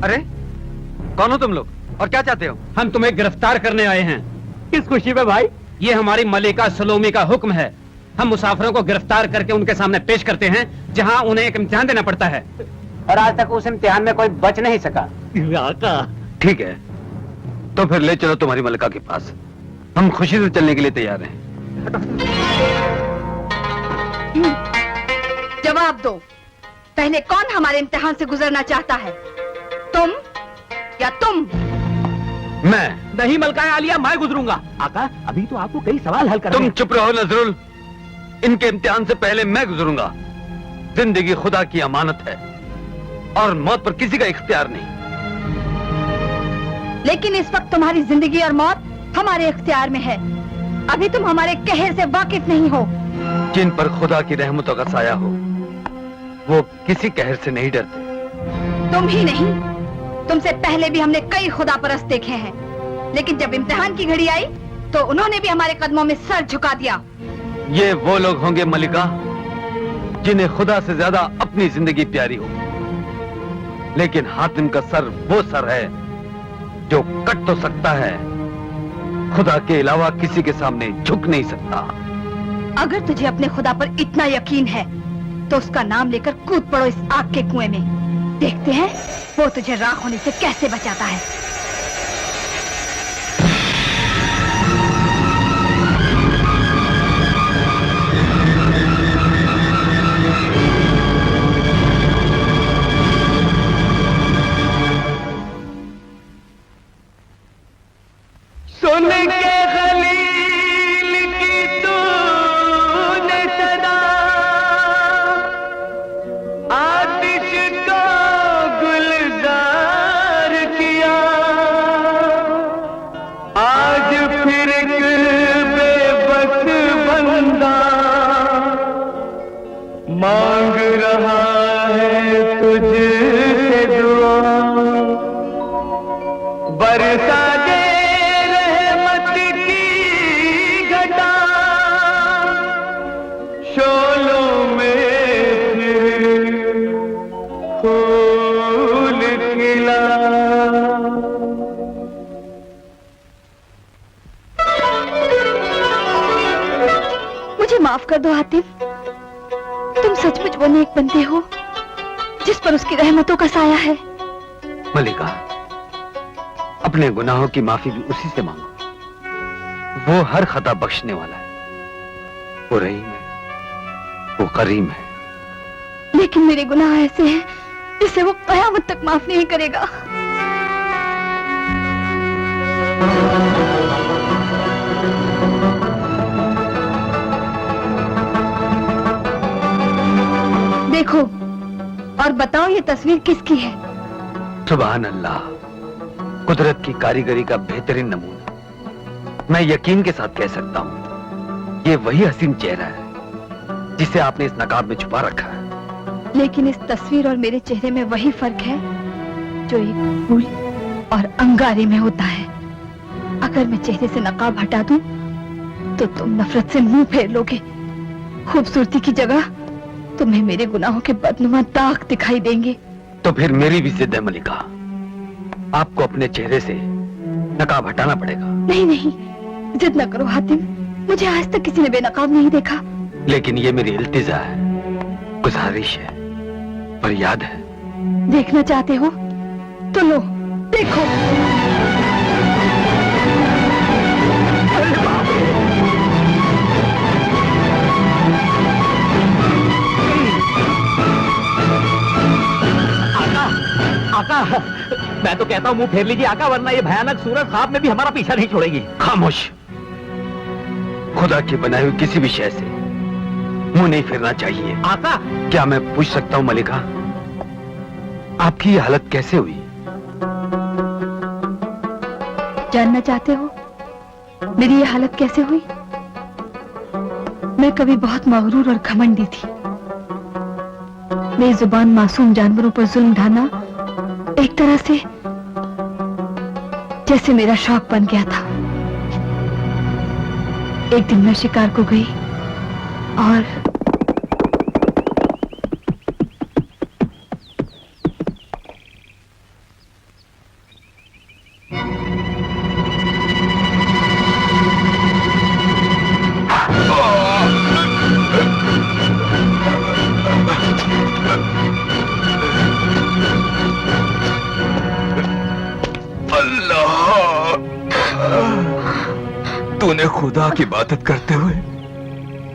अरे कौन हो तुम लोग और क्या चाहते हो? हम तुम्हें गिरफ्तार करने आए हैं। किस खुशी में भाई? ये हमारी मलिका सलोमी का हुक्म है। हम मुसाफिरों को गिरफ्तार करके उनके सामने पेश करते हैं, जहां उन्हें एक इम्तिहान देना पड़ता है, और आज तक उस इम्तिहान में कोई बच नहीं सका। आका ठीक है, तो फिर ले चलो तुम्हारी मलिका के पास। हम खुशी से चलने के लिए तैयार हैं। जवाब दो, पहले कौन हमारे इम्तिहान से गुजरना चाहता है, तुम या तुम? मैं नहीं मलकाए आलिया, मैं गुजरूंगा। आका अभी तो आपको कई सवाल हल करने तुम हैं। चुप रहो नजरुल। इनके इम्तिहान से पहले मैं गुजरूंगा। जिंदगी खुदा की अमानत है और मौत पर किसी का इख्तियार नहीं। लेकिन इस वक्त तुम्हारी जिंदगी और मौत हमारे इख्तियार में है। अभी तुम हमारे कहर से वाकिफ नहीं हो। जिन पर खुदा की रहमतों का साया हो वो किसी कहर से नहीं डरते। तुम ही नहीं, तुमसे पहले भी हमने कई खुदा परस्त देखे हैं, लेकिन जब इम्तिहान की घड़ी आई तो उन्होंने भी हमारे कदमों में सर झुका दिया। ये वो लोग होंगे मलिका जिन्हें खुदा से ज्यादा अपनी जिंदगी प्यारी हो। लेकिन हातिम का सर वो सर है जो कट तो सकता है, खुदा के अलावा किसी के सामने झुक नहीं सकता। अगर तुझे अपने खुदा पर इतना यकीन है तो उसका नाम लेकर कूद पड़ो इस आग के कुएं में। देखते हैं वो तुझे राख होने से कैसे बचाता है। सुन के खलील की तूने सदा, आतिश को गुलजार किया। आज फिर एक बेबस बंदा मांग रहा है तुझसे दुआ। बरसा दे शोलों में फिर फूल खिला। मुझे माफ कर दो हातिम, तुम सचमुच वो नेक बंदे हो जिस पर उसकी रहमतों का साया है। मलिका, अपने गुनाहों की माफी भी उसी से मांगो। वो हर खता बख्शने वाला है। वो रहीम है, वो करीम है। लेकिन मेरे गुनाह ऐसे हैं जिसे वो कयामत तक माफ नहीं करेगा। देखो और बताओ ये तस्वीर किसकी है? सुभान अल्लाह, कुदरत की कारीगरी का बेहतरीन नमूना। मैं यकीन के साथ कह सकता हूँ ये वही हसीन चेहरा है जिसे आपने इस नकाब में छुपा रखा है। लेकिन इस तस्वीर और मेरे चेहरे में वही फर्क है जो एक फूल और अंगारे में होता है। अगर मैं चेहरे से नकाब हटा दूं तो तुम नफरत से मुंह फेर लोगे। खूबसूरती की जगह तुम्हें मेरे गुनाहों के बदनुमा दाग दिखाई देंगे। तो फिर मेरी भी जिद है मलिका, आपको अपने चेहरे से नकाब हटाना पड़ेगा। नहीं नहीं, जिद न करो हातिम, मुझे आज तक किसी ने बेनकाब नहीं देखा। लेकिन ये मेरी इल्तिजा है, गुजारिश है, पर याद है। देखना चाहते हो तो लो देखो। आका, मैं तो कहता हूँ मुंह फेर लीजिए आका, वरना ये भयानक सूरत ख्वाब में भी हमारा पीछा नहीं छोड़ेगी। खामोश। खुदा की बनाई हुई किसी भी शय से मुंह नहीं फेरना चाहिए। आका, क्या मैं पूछ सकता हूँ मलिका, आपकी ये हालत कैसे हुई? जानना चाहते हो मेरी ये हालत कैसे हुई? मैं कभी बहुत मगरूर और घमंडी थी। मेरी जुबान मासूम जानवरों पर जुल्म ढाना एक तरह से जैसे मेरा शौक बन गया था। एक दिन मैं शिकार को गई और तूने खुदा की इबादत करते हुए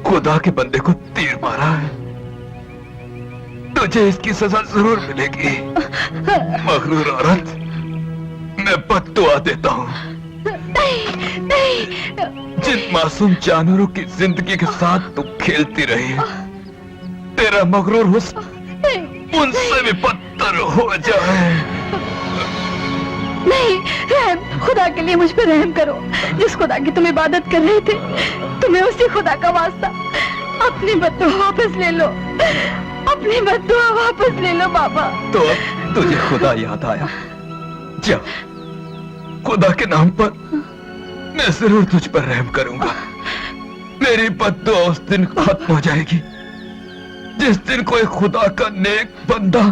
खुदा के बंदे को तीर मारा है। तुझे इसकी सजा जरूर मिलेगी। मगरूर औरत, मैं बद्दुआ देता हूँ। नहीं नहीं, जिन मासूम जानवरों की जिंदगी के साथ तू खेलती रही है, तेरा मगरूर हुस्न उनसे भी बदतर हो जाए। नहीं, रहम, खुदा के लिए मुझ पर रहम करो। जिस खुदा की तुम इबादत कर रहे थे, तुम्हें उसी खुदा का वास्ता। अपनी बद्दुआ वापस ले लो, अपनी बद्दुआ वापस ले लो बाबा। तो अब तुझे खुदा याद आया। जा, खुदा के नाम पर मैं जरूर तुझ पर रहम करूंगा। मेरी बद्दुआ उस दिन खत्म हो जाएगी जिस दिन कोई खुदा का नेक बंदा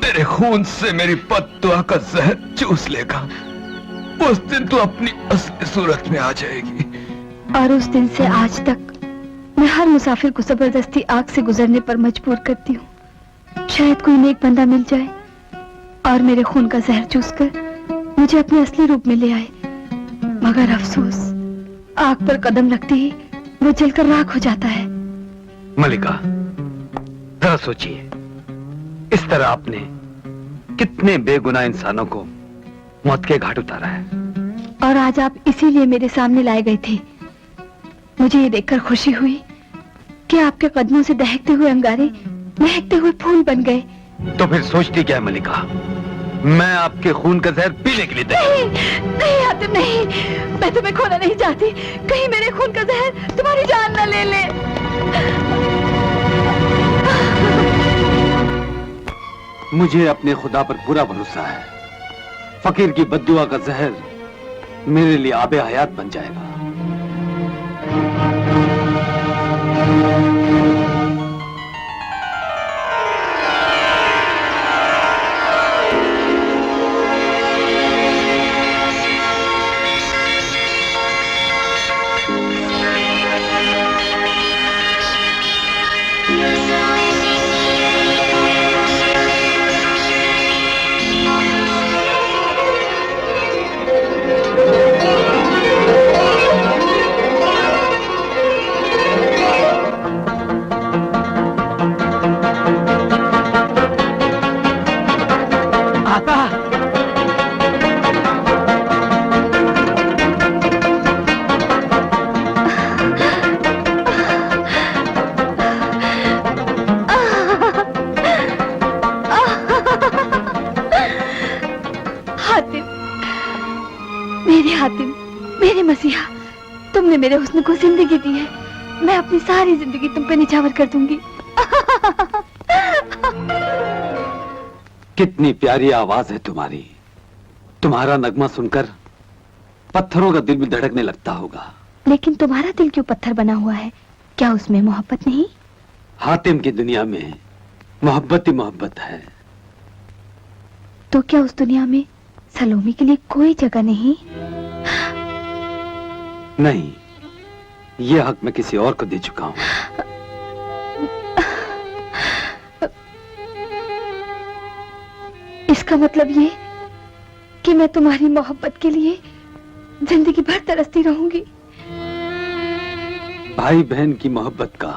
तेरे खून से मेरी बद्दुआ का जहर चूस लेगा। उस दिन तू अपनी असली सूरत में आ जाएगी। और उस दिन से आज तक मैं हर मुसाफिर को जबरदस्ती आग से गुजरने पर मजबूर करती हूँ। शायद कोई नेक बंदा मिल जाए और मेरे खून का जहर चूसकर मुझे अपने असली रूप में ले आए। मगर अफसोस, आग पर कदम रखते ही वो जलकर राख हो जाता है। मलिका, जरा सोचिए, इस तरह आपने कितने बेगुनाह इंसानों को मौत के घाट उतारा है। और आज आप इसीलिए मेरे सामने लाए गए थे। मुझे ये देखकर खुशी हुई कि आपके कदमों से दहकते हुए अंगारे महकते हुए फूल बन गए। तो फिर सोचती क्या है मलिका? मैं आपके खून का जहर पीने के लिए नहीं, नहीं हातिम, नहीं, मैं तुम्हें खोना नहीं चाहती। कहीं मेरे खून का जहर तुम्हारी जान न ले ले। मुझे अपने खुदा पर पूरा भरोसा है। फकीर की बद्दुआ का जहर मेरे लिए आबे हयात बन जाएगा। हातिम, मेरे मसीहा, तुमने मेरे हुस्न को जिंदगी दी है। मैं अपनी सारी जिंदगी तुम पे निछावर कर दूंगी। कितनी प्यारी आवाज है तुम्हारी। तुम्हारा नगमा सुनकर पत्थरों का दिल भी धड़कने लगता होगा। लेकिन तुम्हारा दिल क्यों पत्थर बना हुआ है? क्या उसमें मोहब्बत नहीं? हातिम की दुनिया में मोहब्बत ही मोहब्बत है। तो क्या उस दुनिया में सलोमी के लिए कोई जगह नहीं? नहीं, ये हक मैं किसी और को दे चुका हूं। इसका मतलब ये कि मैं तुम्हारी मोहब्बत के लिए जिंदगी भर तरसती रहूंगी। भाई बहन की मोहब्बत का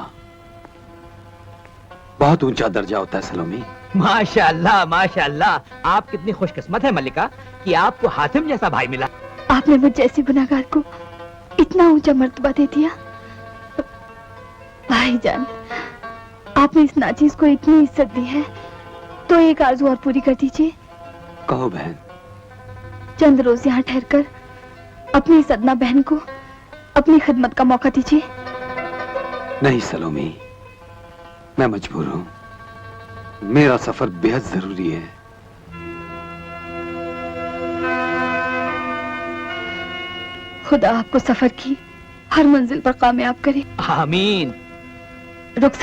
बहुत ऊंचा दर्जा होता है सलोमी। माशाअल्लाह, माशाअल्लाह, आप कितनी खुशकिस्मत है मल्लिका कि आपको हातिम जैसा भाई मिला। आपने मुझ जैसी गुनाहगार को इतना ऊंचा मर्तबा दे दिया। भाईजान, आपने इस नाचीज को इतनी इज्जत दी है, तो एक आरज़ू और पूरी कर दीजिए। कहो बहन। चंद रोज यहाँ ठहरकर अपनी सदना बहन को अपनी खिदमत का मौका दीजिए। नहीं सलोमी, मैं मजबूर हूं। मेरा सफर बेहद जरूरी है। खुदा आपको सफर की हर मंजिल पर कामयाब करे। आमीन। रुखसत